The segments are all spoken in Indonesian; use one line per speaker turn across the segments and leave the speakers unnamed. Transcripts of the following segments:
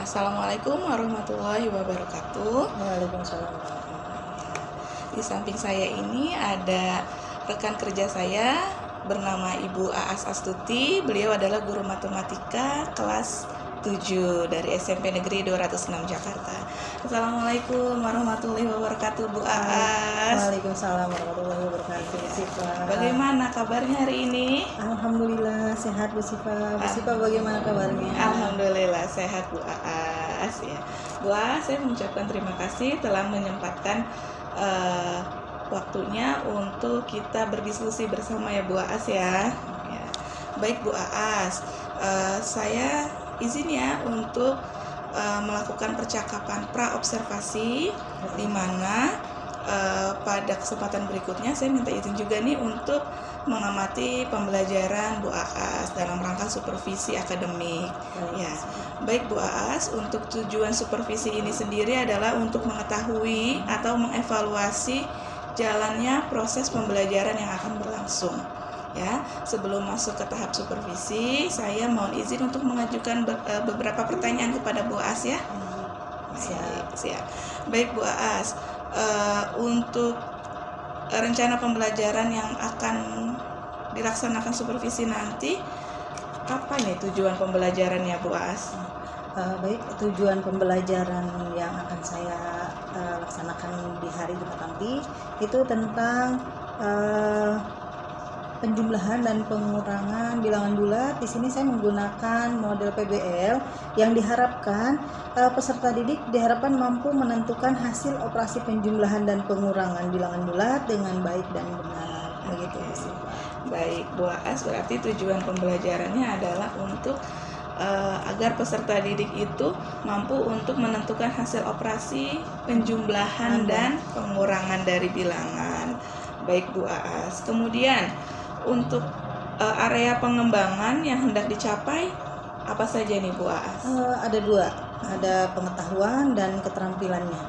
Assalamualaikum warahmatullahi wabarakatuh.
Waalaikumsalam.
Di samping saya ini ada rekan kerja saya bernama Ibu Aas Astuti. Beliau adalah guru matematika kelas 7 dari SMP Negeri 206 Jakarta. Assalamualaikum warahmatullahi wabarakatuh, Bu Aas.
Waalaikumsalam warahmatullahi wabarakatuh, Bu Sifa.
Bagaimana kabarnya hari ini?
Alhamdulillah sehat, Bu Sifa. Bu Sifa bagaimana kabarnya?
Alhamdulillah sehat, Bu Aas ya. Bu Aas, saya mengucapkan terima kasih telah menyempatkan waktunya untuk kita berdiskusi bersama ya Bu Aas ya. Baik Bu Aas, saya izin ya untuk melakukan percakapan pra-observasi di mana pada kesempatan berikutnya saya minta izin juga nih untuk mengamati pembelajaran Bu Aas dalam rangka supervisi akademik. Ya, baik Bu Aas, untuk tujuan supervisi ini sendiri adalah untuk mengetahui atau mengevaluasi jalannya proses pembelajaran yang akan berlangsung. Ya, sebelum masuk ke tahap supervisi, saya mohon izin untuk mengajukan beberapa pertanyaan kepada Bu Aas ya. Siap. Baik Bu Aas, untuk rencana pembelajaran yang akan dilaksanakan supervisi nanti, apa nih tujuan pembelajarannya Bu Aas?
Baik, tujuan pembelajaran yang akan saya laksanakan di hari Jumat nanti itu tentang penjumlahan dan pengurangan bilangan bulat. Di sini saya menggunakan model PBL yang diharapkan peserta didik diharapkan mampu menentukan hasil operasi penjumlahan dan pengurangan bilangan bulat dengan baik dan benar. Begitu sih.
Baik, Bu Aas, berarti tujuan pembelajarannya adalah untuk agar peserta didik itu mampu untuk menentukan hasil operasi penjumlahan dan pengurangan dari bilangan. Baik Bu Aas. Kemudian untuk area pengembangan yang hendak dicapai apa saja nih Bu Aas?
Ada dua, ada pengetahuan dan keterampilannya.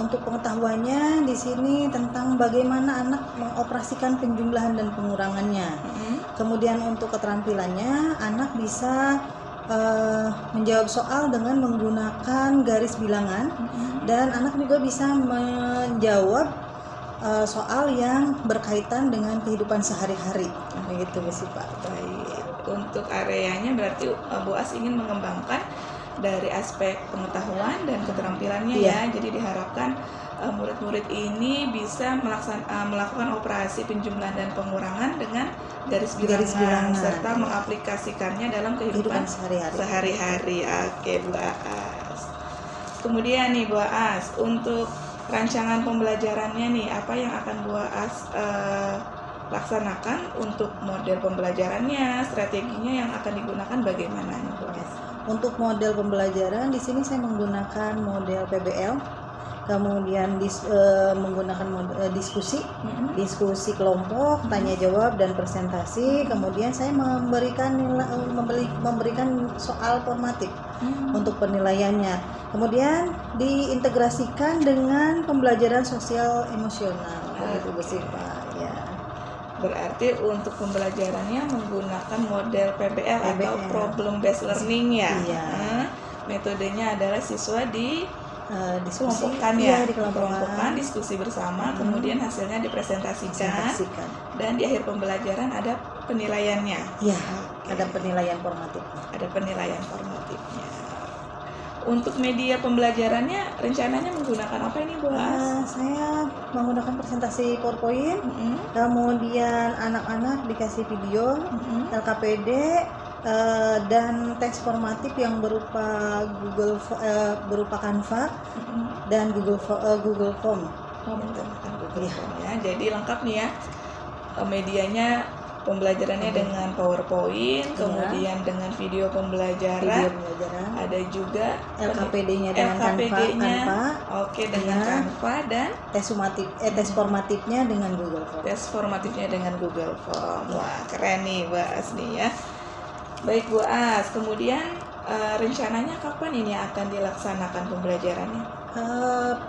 Untuk pengetahuannya di sini tentang bagaimana anak mengoperasikan penjumlahan dan pengurangannya. Kemudian untuk keterampilannya anak bisa menjawab soal dengan menggunakan garis bilangan dan anak juga bisa menjawab soal yang berkaitan dengan kehidupan sehari-hari. Begitu sih Pak.
Baik. Untuk areanya berarti Bu Aas ingin mengembangkan dari aspek pengetahuan dan keterampilannya ya. Jadi diharapkan murid-murid ini bisa melakukan operasi penjumlahan dan pengurangan dengan garis bilangan serta mengaplikasikannya dalam kehidupan sehari-hari. Oke Bu Aas. Kemudian nih Bu Aas, untuk rancangan pembelajarannya nih, apa yang akan Bu Aas laksanakan untuk model pembelajarannya, strateginya yang akan digunakan bagaimana nih Bu Aas?
Untuk model pembelajaran di sini saya menggunakan model PBL, kemudian menggunakan diskusi kelompok, tanya jawab dan presentasi. Kemudian saya memberikan soal formatif untuk penilaiannya. Kemudian diintegrasikan dengan pembelajaran sosial emosional. Begitu bersifat ya.
Berarti untuk pembelajarannya menggunakan model PBL atau problem based learning ya. Metodenya adalah siswa dikelompokkan, diskusi bersama, kemudian hasilnya dipresentasikan, dan di akhir pembelajaran ada penilaiannya.
Iya, ada penilaian formatifnya.
Untuk media pembelajarannya rencananya menggunakan apa ini Bu Aas?
Saya menggunakan presentasi PowerPoint, kemudian anak-anak dikasih video, LKPD, dan teks formatif yang berupa Canva dan Google Form.
Ya, jadi lengkap nih ya medianya. Pembelajarannya dengan PowerPoint, kemudian dengan video pembelajaran, ada juga
LKPD-nya dengan Canva,
dengan Canva, dan
tes formatifnya dengan Google Form.
Wah, keren nih Bu Aas nih ya. Baik Bu Aas, kemudian rencananya kapan ini akan dilaksanakan pembelajarannya?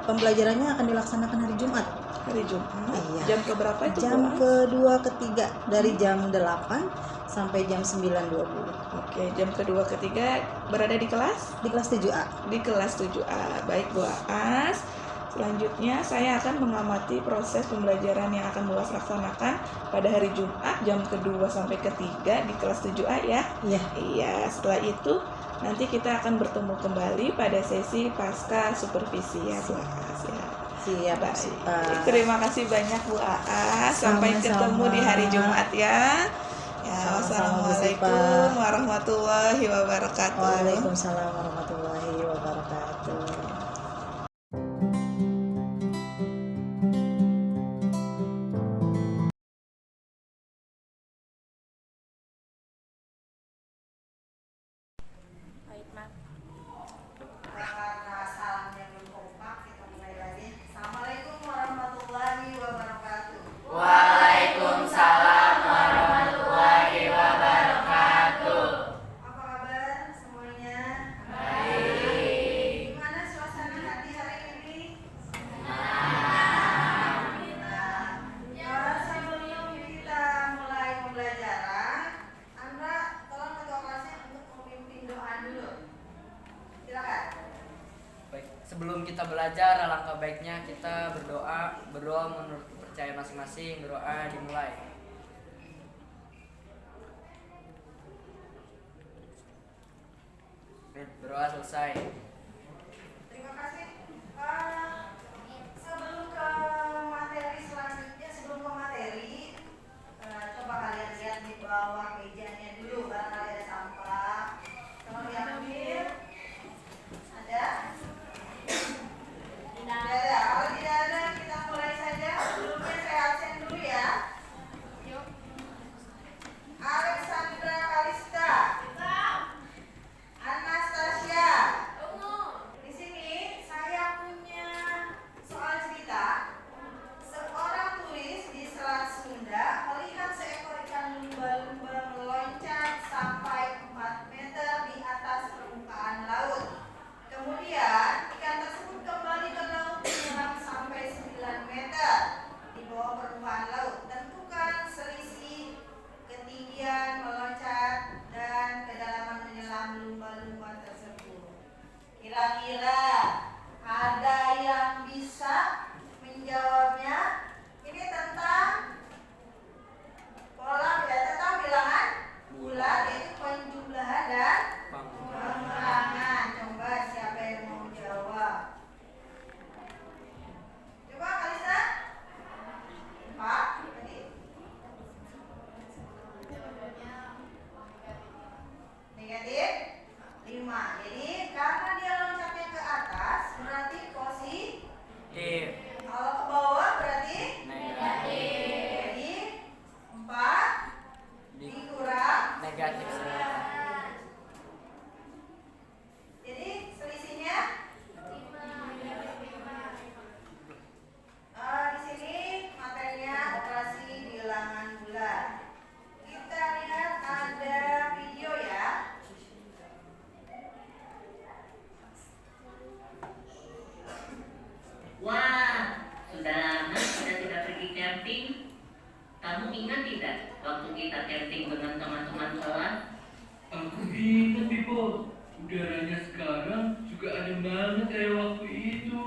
Pembelajarannya akan dilaksanakan hari Jumat.
Hari Jumat.
Iya.
Jam keberapa itu,
Jam
Bu?
kedua ketiga dari jam 8 sampai jam 9.20
Oke, jam kedua ketiga berada di kelas?
di kelas 7A.
Di kelas 7A. Baik, Bu Aas. Selanjutnya saya akan mengamati proses pembelajaran yang akan Bu Aas laksanakan pada hari Jumat jam kedua sampai ketiga di kelas 7A ya.
Iya.
Iya, setelah itu nanti kita akan bertemu kembali pada sesi pasca supervisi ya, Bu Aas ya.
Siap,
Baik.
Sipa.
Terima kasih banyak Bu Aas. Sampai
Sama-sama.
ketemu di hari Jumat ya. Ya,
Sama-sama, Bu
wassalamualaikum
Sipa.
warahmatullahi wabarakatuh.
Waalaikumsalam warahmatullahi wabarakatuh.
Baik, Mak.
Karena salamnya belum kompak, kita mulai lagi. Assalamualaikum warahmatullahi wabarakatuh.
Waalaikumsalam warahmatullahi wabarakatuh.
Apa kabar semuanya?
Baik.
Gimana suasana hati hari ini? Sebelum kita mulai pembelajaran, Anda tolong ketua kelasnya untuk memimpin doa dulu. Silakan.
Baik, sebelum kita belajar, alangkah baiknya kita berdoa menurut kepercayaan masing-masing. Berdoa dimulai. Berdoa selesai.
Terima kasih. Sebelum ke materi selanjutnya, coba kalian lihat di bawah mejanya dulu, barangkali ada sampah. Tolong diambil. Ada? Tidak ada. Kalau tidak ada, kita mulai saja. Sebelumnya saya absen dulu ya. Alexandra Kalista. Anastasia. Di sini saya punya soal cerita. Seorang turis di Selat Sunda melihat seekor ikan lumba-lumba meloncat sampai 4 meter di atas permukaan laut. Kemudian ikan tersebut kembali ke laut menyelam sampai 9 meter di bawah permukaan laut. Tentukan selisih ketinggian meloncat dan kedalaman menyelam lumba-lumba tersebut. Kira-kira ada yang bisa menjawabnya? Ini tentang pola tentang bilangan bulat, yaitu penjumlahan dan pengurangan. Coba siapa yang mau jawab? Coba Kalista. 4 tadi. Negatif 5. Jadi karena dia loncatnya ke atas berarti positif. Kalau ke bawah berarti
Negatif.
jadi 4 dikurang.
Negatif.
Jadi selisihnya di sini materinya operasi bilangan bulat. Kita lihat ada video ya.
Wah, sudah lama kita tidak pergi camping. Kamu ingat tidak waktu kita camping dengan teman-teman kelas?
Aku ingat, Pipo. Udaranya sekarang juga adem banget kayak waktu itu.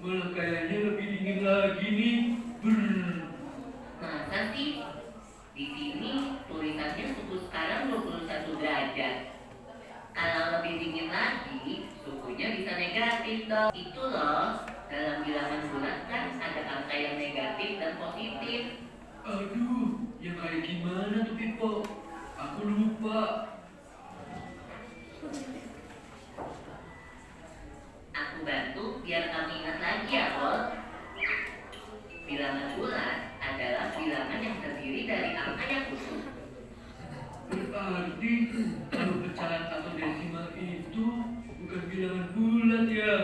Malah kayaknya lebih dingin lagi nih.
Masa sih? Di sini tulisannya suhu sekarang 21 derajat. Kalau lebih dingin lagi, suhunya bisa negatif dong. Itu loh, dalam bilangan bulat kan ada angka yang negatif dan positif.
Aduh, yang kayak gimana tuh, Pipo? Aku lupa.
Aku bantu biar kamu ingat lagi ya, Bol. Bilangan bulat adalah bilangan yang terdiri dari angka yang khusus.
Berarti kalau pecahan atau desimal itu bukan bilangan bulat ya?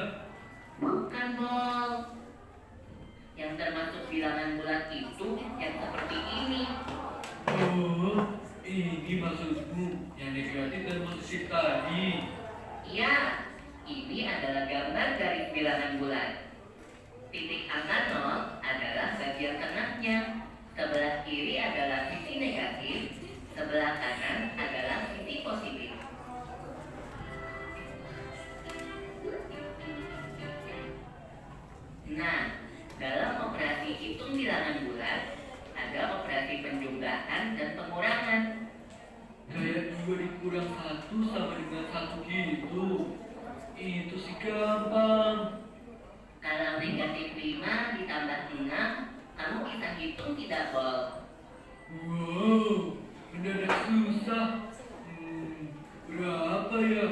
Bukan, Bol. Yang termasuk bilangan bulat itu yang seperti ini.
Oh, ini maksudmu yang negatif dan positif tadi.
Iya, Ini adalah gambar garis bilangan bulat. Titik angka 0 adalah bagian tengahnya. Sebelah kiri adalah sisi negatif, sebelah kanan adalah sisi positif. Nah, dalam operasi hitung bilangan bulat, ada operasi penjumlahan dan pengurangan.
Kayak 2 dikurang 1 sama dengan 1 gitu. Itu sih gampang.
Kalau negatif 5 ditambah 6, kamu bisa hitung tidak, Bol?
Wow, mendadak susah. Berapa ya?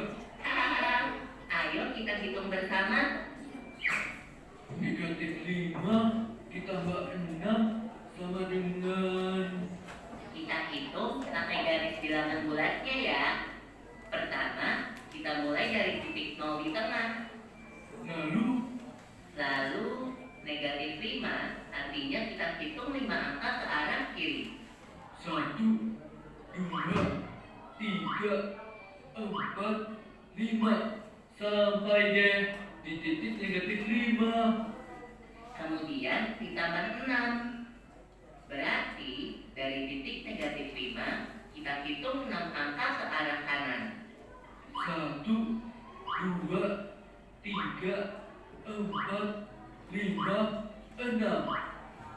Ayo kita hitung bersama.
Negatif 5 ditambah 6 sama dengan...
Kita hitung pakai garis bilangan bulatnya ya. Pertama, kita mulai dari titik 0 di tengah. Lalu negatif 5 artinya kita hitung 5 angka ke arah kiri.
1, 2, 3, 4, 5. Sampai deh di titik negatif 5.
Kemudian ditambah 6. Berarti dari titik negatif 5 kita hitung 6 angka ke arah kanan.
1, 2, 3, 4, 5, 6.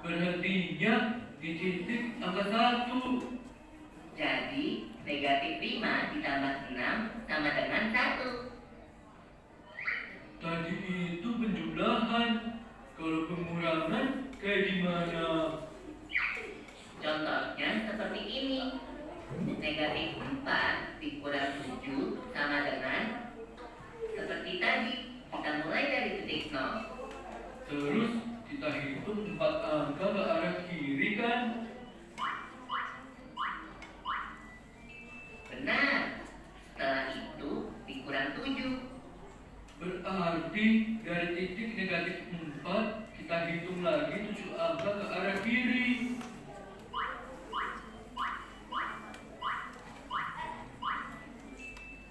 Berhentinya di titik angka 1.
Jadi negatif 5 ditambah 6 sama dengan 1.
Tadi itu penjumlahan. Kalau pengurangan kayak gimana?
Contohnya seperti ini. Negatif 4 dikurang 7 sama dengan seperti tadi. Kita mulai dari titik 0.
Terus kita hitung 4 angka ke arah kiri kan?
Benar. Setelah itu dikurang 7.
Berarti dari titik negatif 4 kita hitung lagi 7 angka ke arah kiri.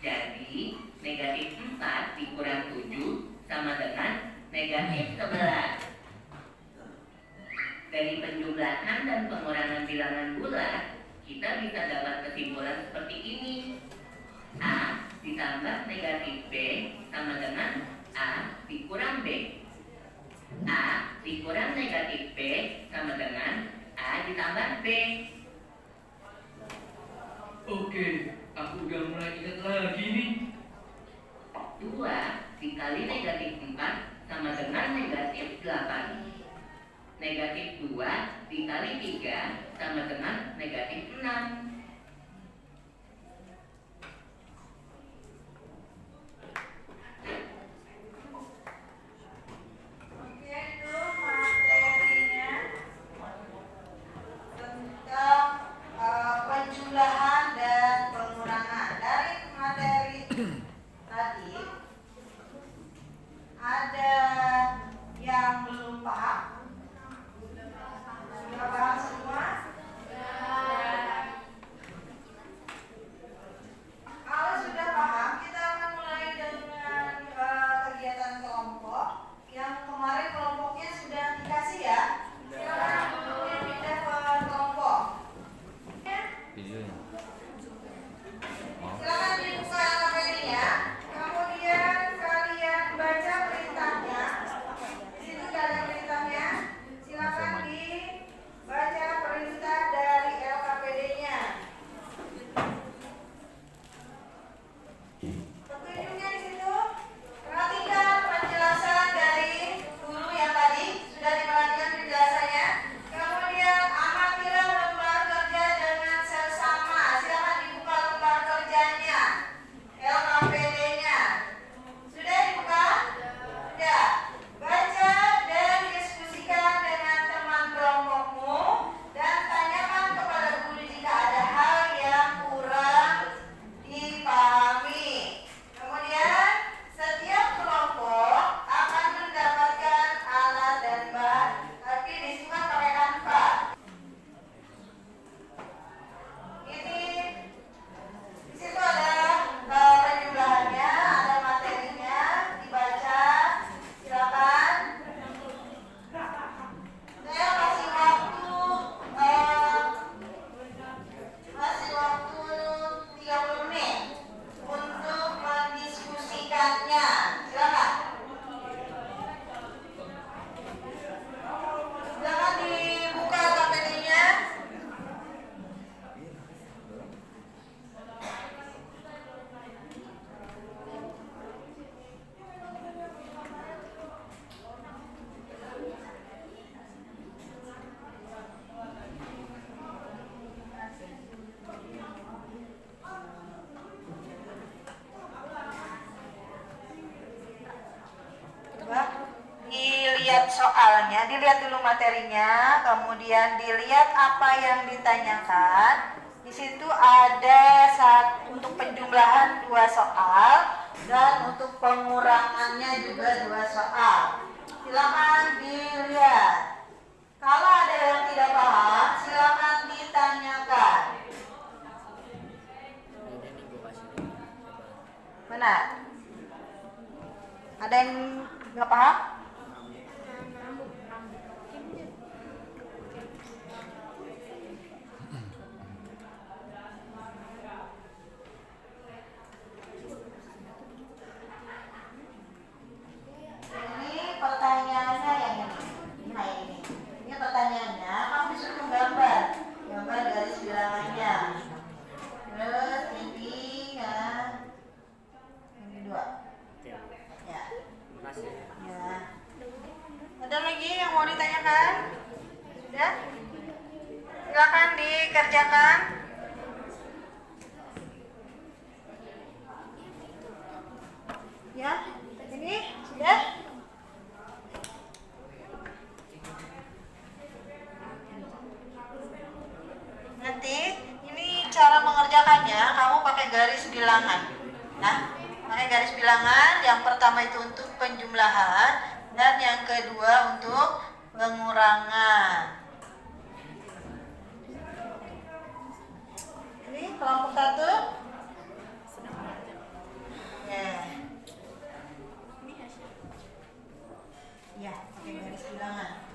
Jadi negatif 4 dikurang 7 sama dengan negatif 11. Dari penjumlahan dan pengurangan bilangan bulat, kita bisa dapat kesimpulan seperti ini. A ditambah negatif B sama dengan A dikurang B. A dikurang negatif B sama dengan A ditambah B.
Oke, aku udah mulai ingat lagi nih.
2 dikali negatif 4 sama dengan negatif 8. Negatif 2 dikali 3 sama dengan negatif 6.
Oke, itu materinya tentang penjumlahan dan pengurangan. Dari materi tadi ada yang belum paham? Sudah paham semua? materinya, dilihat dulu materinya, kemudian dilihat apa yang ditanyakan. Di situ ada untuk penjumlahan 2 soal dan untuk pengurangannya juga 2 soal. Silakan dilihat. Kalau ada yang tidak paham, silakan ditanyakan. Benar? Ada yang nggak paham? Ini pertanyaannya yang ini. Nah ini. Ini pertanyaannya, kamu disuruh menggambar. Gambar garis bilangannya. Terus ini ya. Yang kedua. Ya.
Makasih.
Ya. Ada lagi yang mau ditanyakan? Sudah? Silakan dikerjakan. Ya, ini sudah. Nanti ini cara mengerjakannya, kamu pakai garis bilangan. Nah, pakai garis bilangan. Yang pertama itu untuk penjumlahan dan yang kedua untuk pengurangan. Ini kelompok 1. Ya. Ya, pakai garis bilangan.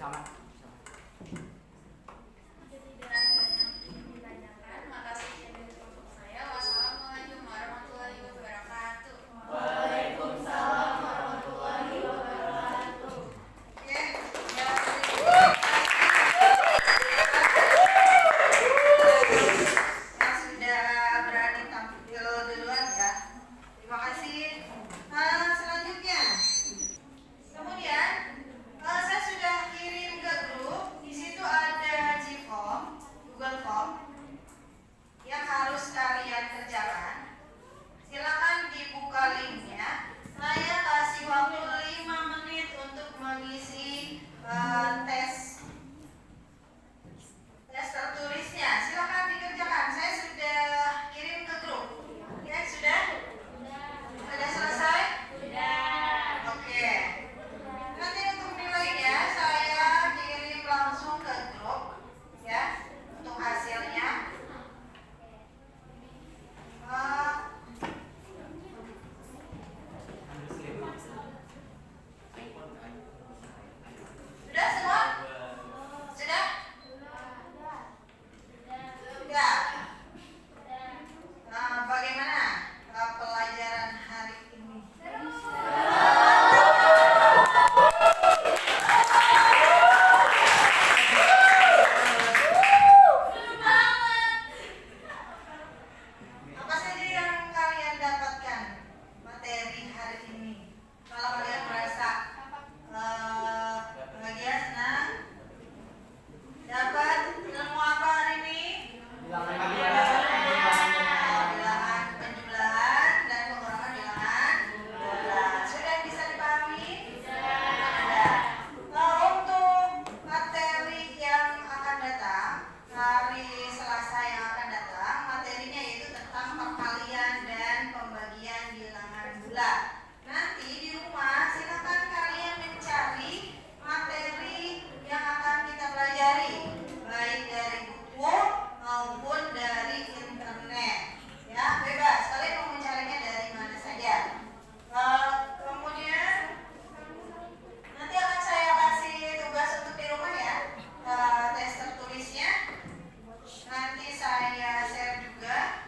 Sama.
Tidak ada yang ditanyakan, maka sekian dari kelompok saya. Wassalamualaikum warahmatullahi wabarakatuh. Waalaikumsalam warahmatullahi wabarakatuh.
Oke, yang sudah berani tampil duluan ya. Terima kasih. Selanjutnya, kemudian saya sudah kirim ke grup. Di situ ada Gform, Google Form yang harus kalian kerjakan. Silakan dibuka linknya. Saya kasih waktu 5 menit untuk mengisi tes tertulisnya. Silakan dikerjakan. Saya sudah kirim ke grup. Ya, sudah? Sudah selesai? Sudah. Oke. Nanti untuk nilainya saya kirim langsung ke grup ya untuk hasilnya. Sudah semua? Sudah? Sudah. Bagaimana pelajaran hari ini? Apa saja yang kalian dapatkan materi hari ini? Kalau kalian merasa bahagia, senang, dapat ilmu apa hari ini? Bilangan penjumlahan dan pengurangan bilangan bulan. Sudah bisa dipahami? Sudah. Untuk materi yang akan datang hari Selasa yang akan datang, materinya yaitu tentang perkalian dan pembagian bilangan bulat. Nanti di rumah silakan kalian mencari materi yang akan kita pelajari, baik dari buku maupun dari internet. Ya, bebas. Kalian mau mencarinya dari mana saja. Kemudian nanti akan saya kasih tugas untuk di rumah ya, tes tertulisnya. Nanti saya share juga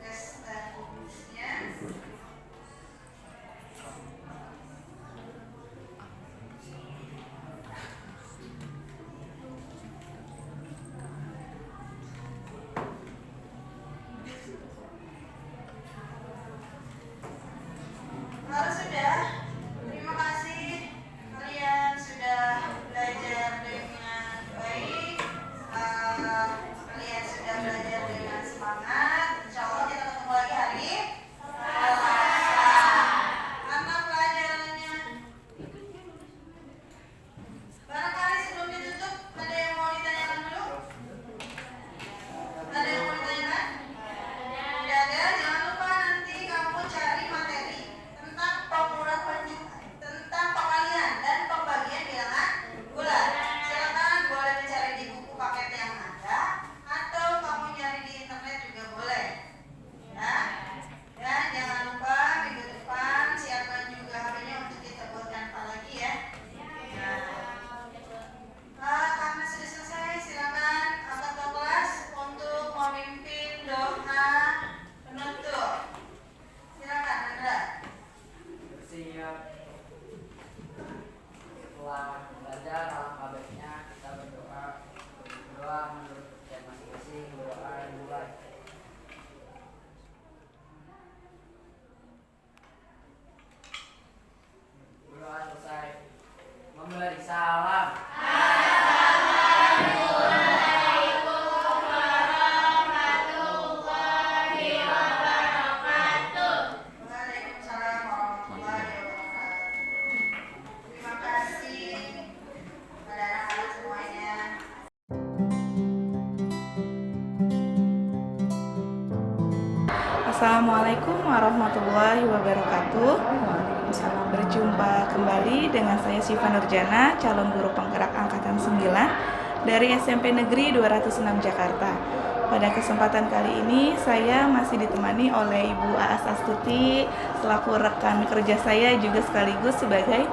tes tertulisnya. Kalau sudah, terima kasih kalian sudah belajar dengan baik. Kalian sudah belajar dengan semangat. Insya Allah kita ketemu lagi hari Selasa. Mana pelajarannya? Barangkali sebelum ditutup ada yang mau ditanyakan dulu? Ada yang mau ditanyakan? Tidak ada. Jangan lupa nanti kamu cari materi tentang tentang pengalihan dan pembagian bilangan bulat. Silakan boleh mencari di buku paket yang ada atau kamu nyari di internet juga boleh. Ya. Dan jangan lupa minggu depan siapkan juga HP-nya untuk kita buatkan apa lagi ya. Karena sudah selesai, silakan ketua kelas untuk memimpin doa penutup. Silakan, Andra.
Bersiap. Setelah belajar, alangkah baiknya kita berdoa menurut kepercayaan masing-masing, berdoa dimulai. Berdoa selesai. Memberi salam.
Waalaikumsalam warahmatullahi wabarakatuh. Terima kasih kepada anak-anak semuanya.
Assalamualaikum warahmatullahi wabarakatuh. Berjumpa kembali dengan saya Syifa Nurjana, calon guru penggerak angkatan 9 dari SMP Negeri 206 Jakarta. Pada kesempatan kali ini saya masih ditemani oleh Ibu Aas Astuti selaku rekan kerja saya juga sekaligus sebagai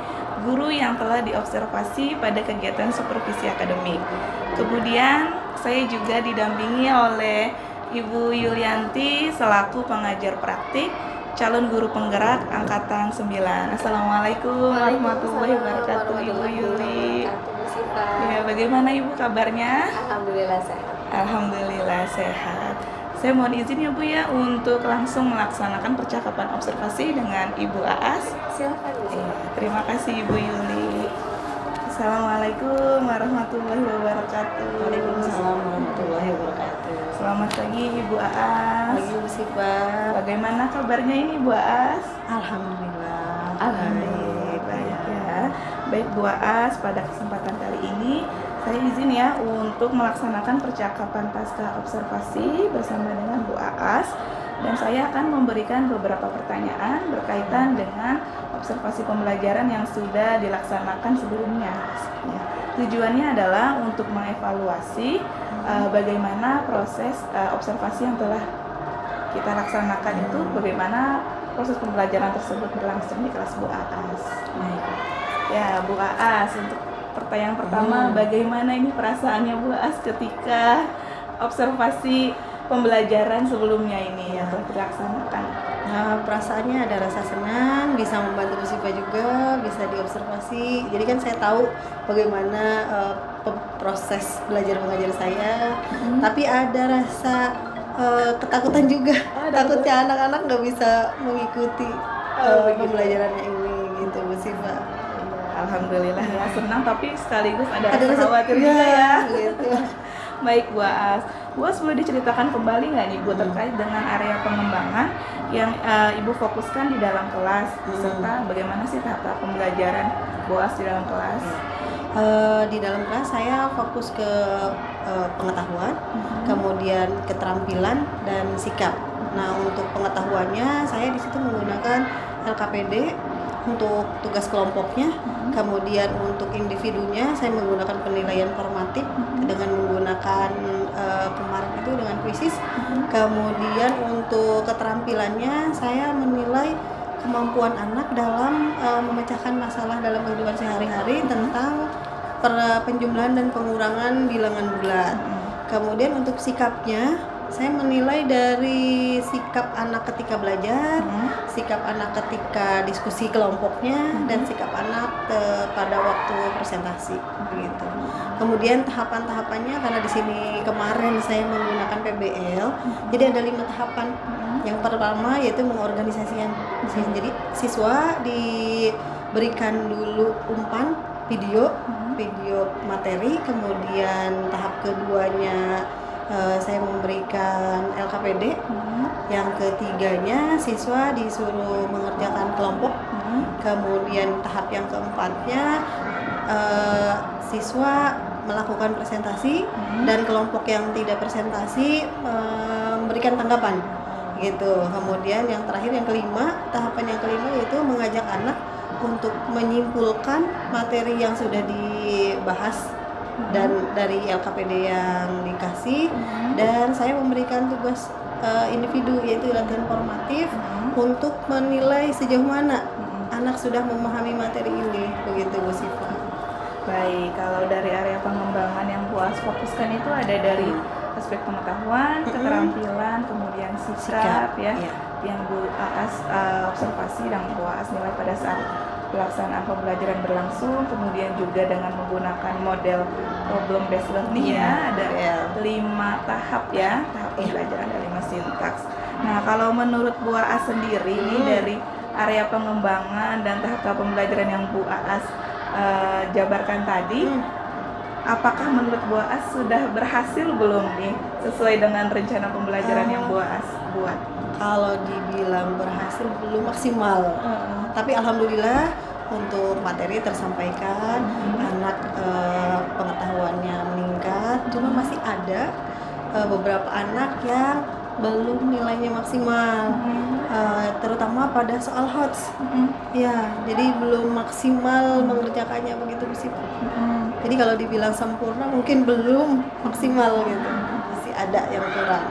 guru yang telah diobservasi pada kegiatan supervisi akademik. Kemudian saya juga didampingi oleh Ibu Yulianti selaku pengajar praktik calon guru penggerak angkatan 9. Assalamualaikum warahmatullahi wabarakatuh Ibu Yuli. Ya, bagaimana Ibu kabarnya?
Alhamdulillah sehat.
Alhamdulillah sehat. Saya mohon izin ya Bu ya untuk langsung melaksanakan percakapan observasi dengan Ibu Aas.
Silakan Bu.
Iya, terima kasih Ibu Yuli. Assalamualaikum warahmatullahi wabarakatuh.
Waalaikumsalam warahmatullahi wabarakatuh.
Selamat pagi Ibu Aas.
Pagi Bu Siva.
Bagaimana kabarnya ini Bu Aas?
Alhamdulillah.
Baik ya. Baik Bu Aas, pada kesempatan kali ini saya izin ya untuk melaksanakan percakapan pasca observasi bersama dengan Bu Aas, dan saya akan memberikan beberapa pertanyaan berkaitan dengan observasi pembelajaran yang sudah dilaksanakan sebelumnya. Ya, tujuannya adalah untuk mengevaluasi bagaimana proses observasi yang telah kita laksanakan itu, bagaimana proses pembelajaran tersebut berlangsung di kelas Bu Aas.
Baik.
Ya Bu Aas, untuk pertanyaan pertama, bagaimana ini perasaannya Bu Aas ketika observasi pembelajaran sebelumnya ini yang telah dilaksanakan?
Nah, perasaannya ada rasa senang, bisa membantu Bu Siva juga, bisa diobservasi. Jadi kan saya tahu bagaimana proses belajar mengajar saya, tapi ada rasa ketakutan juga. Takutnya anak-anak nggak bisa mengikuti pembelajarannya ini, gitu Bu Siva.
Alhamdulillah ya, senang tapi sekaligus ada
Ada
rasa
rasa
khawatir juga ya.
gitu.
Baik Bu Aas, Bu Aas boleh diceritakan kembali nggak nih Bu terkait dengan area pengembangan yang Ibu fokuskan di dalam kelas, serta bagaimana sih tahap pembelajaran Bu Aas di dalam kelas?
Di dalam kelas saya fokus ke pengetahuan, kemudian keterampilan dan sikap. Nah, untuk pengetahuannya saya di situ menggunakan LKPD untuk tugas kelompoknya, kemudian untuk individunya saya menggunakan penilaian formatif dengan menggunakan kemarin itu dengan kuisis. Kemudian untuk keterampilannya saya menilai kemampuan anak dalam memecahkan masalah dalam kehidupan sehari-hari tentang penjumlahan dan pengurangan bilangan bulat. Kemudian untuk sikapnya saya menilai dari sikap anak ketika belajar, sikap anak ketika diskusi kelompoknya, dan sikap anak pada waktu presentasi, gitu. Kemudian tahapan-tahapannya, karena di sini kemarin saya menggunakan PBL, jadi ada 5 tahapan. Yang pertama yaitu mengorganisasikan. Jadi siswa diberikan dulu umpan video materi, kemudian tahap keduanya saya memberikan LKPD. Yang ketiganya siswa disuruh mengerjakan kelompok. Kemudian tahap yang keempatnya siswa melakukan presentasi, dan kelompok yang tidak presentasi memberikan tanggapan, gitu. Kemudian yang terakhir, yang kelima, tahapan yang kelima yaitu mengajak anak untuk menyimpulkan materi yang sudah dibahas dan dari LKPD yang dikasih, dan saya memberikan tugas individu yaitu latihan formatif untuk menilai sejauh mana anak sudah memahami materi ini, begitu Bu Siva.
Baik, kalau dari area pengembangan yang Bu Aas fokuskan itu ada dari aspek pengetahuan, keterampilan, kemudian sikap ya, yang Bu Aas observasi dan Bu Aas nilai pada saat pelaksanaan pembelajaran berlangsung, kemudian juga dengan menggunakan model problem based learning ya, ada 5 tahap ya, tahap pembelajaran, ada 5 sintaks. Nah, kalau menurut Bu Aas sendiri nih, dari area pengembangan dan tahap-tahap pembelajaran yang Bu Aas jabarkan tadi, apakah menurut Bu Aas sudah berhasil belum nih sesuai dengan rencana pembelajaran yang Bu Aas buat?
Kalau dibilang berhasil belum maksimal, tapi alhamdulillah untuk materi tersampaikan, anak pengetahuannya meningkat. Cuma masih ada beberapa anak yang belum nilainya maksimal, terutama pada soal HOTS. Ya, jadi belum maksimal mengerjakannya, begitu sih. Jadi kalau dibilang sempurna mungkin belum maksimal gitu, masih ada yang kurang.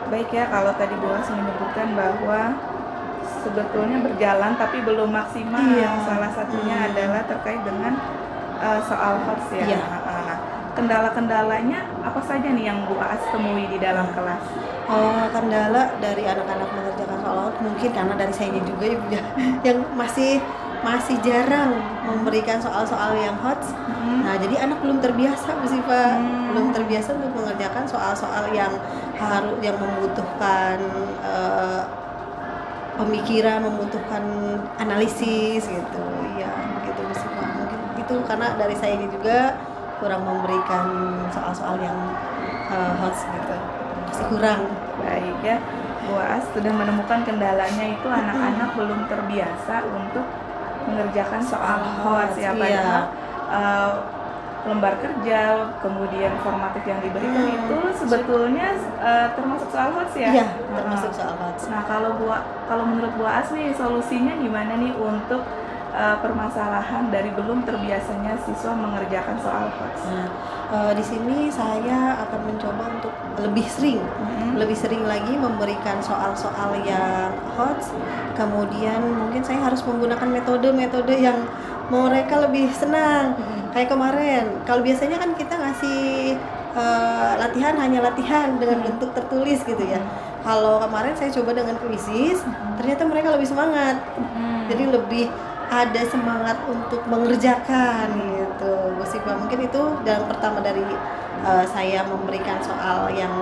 Baik ya, kalau tadi Bu Aas menyebutkan bahwa sebetulnya berjalan tapi belum maksimal.
Iya.
Salah satunya adalah terkait dengan soal HOTS ya.
Iya.
Nah, kendala-kendalanya apa saja nih yang Bu Aas temui di dalam kelas?
Kendala dari anak-anak mengerjakan soal HOTS mungkin karena dari saya juga ya Bu, ya, yang masih jarang memberikan soal-soal yang HOTS. Nah, jadi anak belum terbiasa Bu Siva, belum terbiasa untuk mengerjakan soal-soal yang membutuhkan pemikiran, membutuhkan analisis gitu. Iya, gitu Bu Siva. Mungkin itu karena dari saya juga kurang memberikan soal-soal yang HOTS gitu. Masih kurang.
Baik ya, Bu Aas sudah menemukan kendalanya itu anak-anak belum terbiasa untuk mengerjakan soal HOTS ya, padahal lembar kerja, kemudian formatif yang diberikan itu sebetulnya termasuk soal HOTS ya?
Iya, termasuk soal HOTS.
Nah, kalau menurut Bu Aas nih solusinya gimana nih untuk permasalahan dari belum terbiasanya siswa mengerjakan soal HOTS?
Nah, di sini saya akan mencoba untuk lebih sering lagi memberikan soal-soal yang HOTS. Kemudian mungkin saya harus menggunakan metode-metode yang mereka lebih senang. Kayak kemarin, kalau biasanya kan kita ngasih hanya latihan dengan bentuk tertulis gitu ya. Kalau kemarin saya coba dengan kuisis, ternyata mereka lebih semangat. Jadi lebih ada semangat untuk mengerjakan gitu Bu Siva. Mungkin itu yang pertama dari saya memberikan soal yang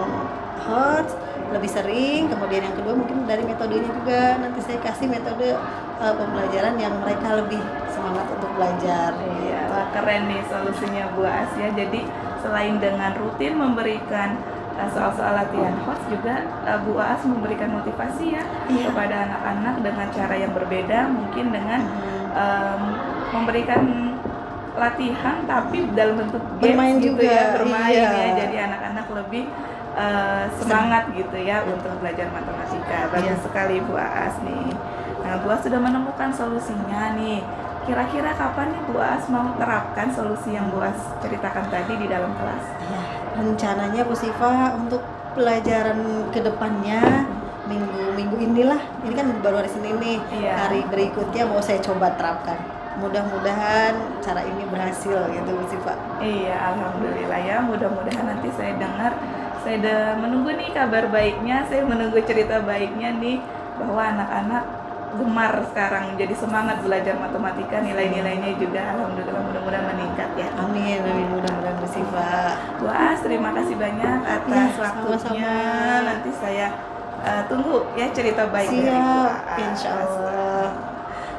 HOTS lebih sering. Kemudian yang kedua mungkin dari metodenya juga, nanti saya kasih metode pembelajaran yang mereka lebih semangat untuk belajar.
Iya, wah, keren nih solusinya Bu Aas ya. Jadi selain dengan rutin memberikan soal-soal latihan HOTS juga Bu Aas memberikan motivasi ya kepada anak-anak dengan cara yang berbeda, mungkin dengan memberikan latihan tapi dalam bentuk
Bermain
games gitu
juga,
ya, bermain
iya.
ya, jadi anak-anak lebih semangat gitu ya untuk belajar matematika. Bagus sekali Bu Aas nih. Nah, Bu Aas sudah menemukan solusinya nih. Kira-kira kapan nih Bu Aas mau terapkan solusi yang Bu Aas ceritakan tadi di dalam kelas?
Ya, rencananya Bu Siva untuk pelajaran kedepannya minggu inilah, ini kan baru hari Senin nih,
Iya.
hari berikutnya mau saya coba terapkan. Mudah-mudahan cara ini berhasil gitu Bu Siva.
Iya, alhamdulillah ya. Mudah-mudahan nanti saya dengar, saya menunggu nih kabar baiknya, saya menunggu cerita baiknya nih bahwa anak-anak gemar sekarang jadi semangat belajar matematika, nilai-nilainya juga alhamdulillah mudah-mudahan meningkat ya.
Amin, mudah-mudahan Bu Siva.
Bu Aas, terima kasih banyak atas
Ya,
waktunya.
sama-sama.
Nanti saya tunggu ya cerita baik dari Bu
Siap,
Aas.
insya Allah.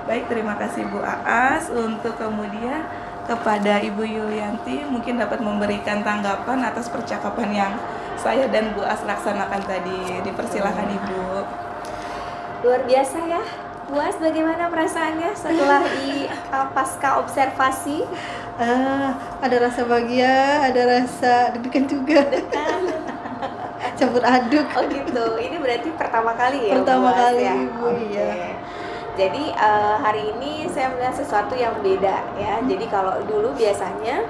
Baik, terima kasih Bu Aas. Untuk kemudian kepada Ibu Yulianti mungkin dapat memberikan tanggapan atas percakapan yang saya dan Bu Aas laksanakan tadi. Dipersilakan Ibu.
Luar biasa ya. Bu Aas, bagaimana perasaannya setelah di pasca observasi?
Ada rasa bahagia, ada rasa deg-degan juga. Campur aduk.
Oh gitu. Ini berarti pertama kali ya?
Pertama
Bu Aas,
kali,
ya?
Ibu,
Oke.
iya.
Jadi hari ini saya melihat sesuatu yang beda ya. Jadi kalau dulu biasanya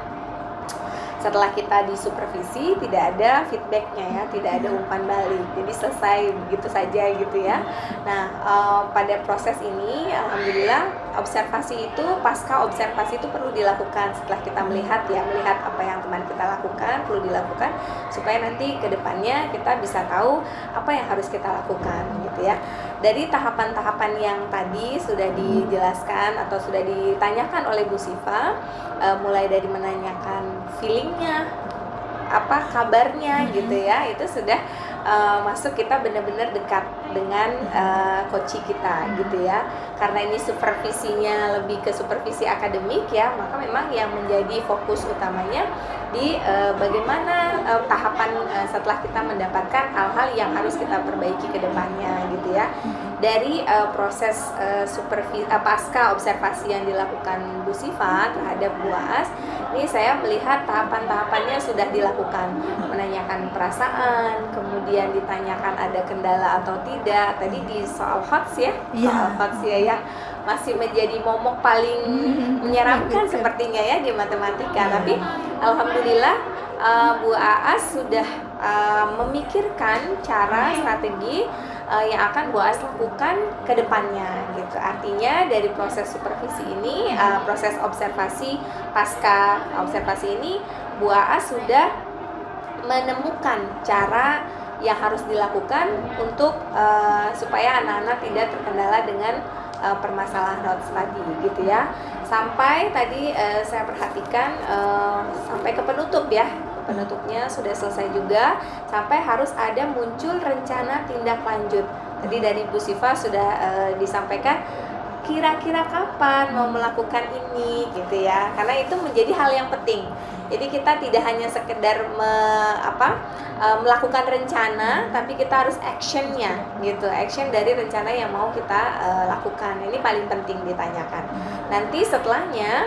setelah kita disupervisi tidak ada feedbacknya ya, tidak ada umpan balik, jadi selesai begitu saja gitu ya. Nah, pada proses ini alhamdulillah observasi itu, pasca observasi itu perlu dilakukan setelah kita melihat apa yang teman kita lakukan, perlu dilakukan supaya nanti ke depannya kita bisa tahu apa yang harus kita lakukan gitu ya. Dari tahapan-tahapan yang tadi sudah dijelaskan atau sudah ditanyakan oleh Bu Siva, mulai dari menanyakan feelingnya, apa kabarnya gitu ya, itu sudah masuk kita benar-benar dekat dengan coach kita gitu ya. Karena ini supervisinya lebih ke supervisi akademik ya, maka memang yang menjadi fokus utamanya di bagaimana tahapan setelah kita mendapatkan hal-hal yang harus kita perbaiki ke depannya gitu ya. Dari proses supervisi pasca observasi yang dilakukan Bu Siva terhadap Bu Aas, ini saya melihat tahapan-tahapannya sudah dilakukan, menanyakan perasaan, kemudian ditanyakan ada kendala atau tidak. Tadi di soal HOTS ya, soal HOTS ya yang masih menjadi momok paling menyeramkan sepertinya ya di matematika. Tapi alhamdulillah Bu Aas sudah memikirkan cara strategi yang akan Bu As lakukan ke depannya gitu. Artinya dari proses supervisi ini, proses observasi pasca observasi ini, Bu As sudah menemukan cara yang harus dilakukan untuk supaya anak-anak tidak terkendala dengan permasalahan notes tadi gitu ya. Sampai tadi saya perhatikan sampai ke penutup ya. Penutupnya sudah selesai juga, sampai harus ada muncul rencana tindak lanjut. Tadi dari Bu Siva sudah disampaikan kira-kira kapan mau melakukan ini gitu ya, karena itu menjadi hal yang penting. Jadi kita tidak hanya sekedar melakukan rencana, tapi kita harus actionnya gitu, action dari rencana yang mau kita lakukan. Ini paling penting ditanyakan. Nanti setelahnya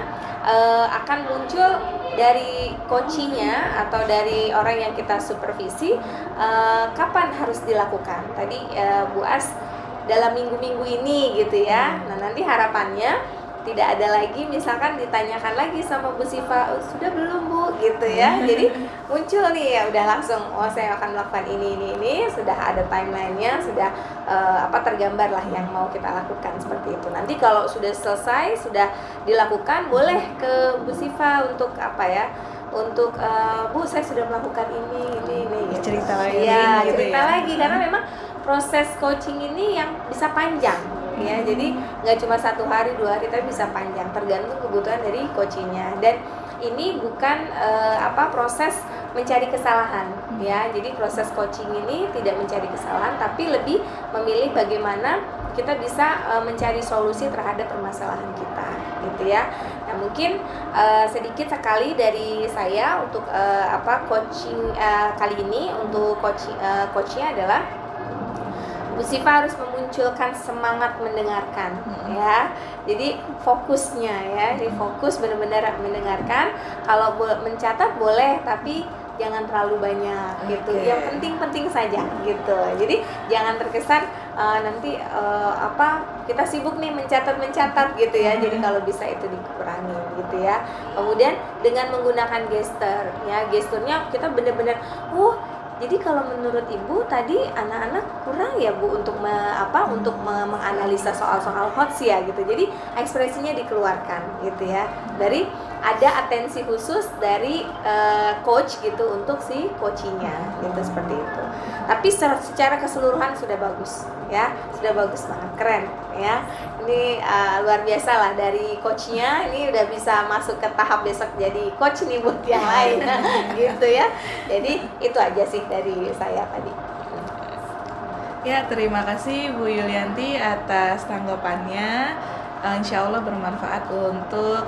akan muncul dari coachingnya atau dari orang yang kita supervisi kapan harus dilakukan. Tadi Bu As dalam minggu-minggu ini gitu ya. Nah nanti harapannya tidak ada lagi misalkan ditanyakan lagi sama Bu Siva, sudah belum Bu gitu ya. Jadi muncul nih ya udah langsung, oh saya akan melakukan ini, sudah ada timelinenya, sudah tergambar lah yang mau kita lakukan seperti itu. Nanti kalau sudah selesai, sudah dilakukan, boleh ke Bu Siva untuk untuk Bu saya sudah melakukan ini gitu.
Cerita lagi
Ya,
gitu
cerita
ya.
lagi karena memang proses coaching ini yang bisa panjang ya, jadi nggak cuma 1 hari 2 hari tapi bisa panjang tergantung kebutuhan dari coachingnya. Dan ini bukan proses mencari kesalahan ya, jadi proses coaching ini tidak mencari kesalahan tapi lebih memilih bagaimana kita bisa mencari solusi terhadap permasalahan kita gitu ya. Nah mungkin sedikit sekali dari saya untuk coaching kali ini. Untuk coachnya adalah Bu Siva harus memunculkan semangat mendengarkan ya. Jadi fokusnya ya, fokus benar-benar mendengarkan. Kalau mencatat boleh tapi jangan terlalu banyak gitu. Yang penting-penting saja gitu. Jadi jangan terkesan nanti kita sibuk nih mencatat gitu ya. Jadi kalau bisa itu dikurangi gitu ya. Kemudian dengan menggunakan gesture ya, gesturnya kita benar-benar jadi kalau menurut Ibu tadi anak-anak kurang ya Bu untuk menganalisa soal-soal HOTS ya gitu. Jadi ekspresinya dikeluarkan gitu ya. Dari ada atensi khusus dari coach gitu untuk si coachingnya gitu, seperti itu. Tapi secara keseluruhan sudah bagus ya, sudah bagus banget, keren ya. Ini luar biasa lah dari coachnya, ini udah bisa masuk ke tahap besok jadi coach nih buat yang lain gitu ya. Jadi itu aja sih dari saya tadi.
Ya, terima kasih Bu Yulianti atas tanggapannya. Insya Allah bermanfaat untuk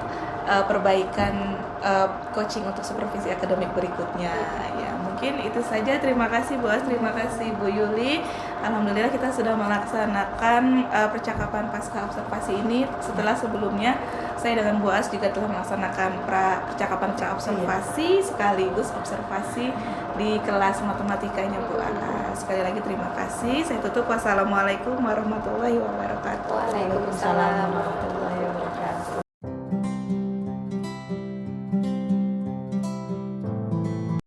perbaikan coaching untuk supervisi akademik berikutnya. Ya, mungkin itu saja. Terima kasih Bu As, terima kasih Bu Yuli. Alhamdulillah kita sudah melaksanakan percakapan pasca observasi ini setelah sebelumnya saya dengan Bu As juga telah melaksanakan percakapan pra-observasi sekaligus observasi di kelas matematikanya Bu As. Sekali lagi terima kasih. Saya tutup. Wassalamualaikum warahmatullahi wabarakatuh.
Waalaikumsalam warahmatullahi wabarakatuh.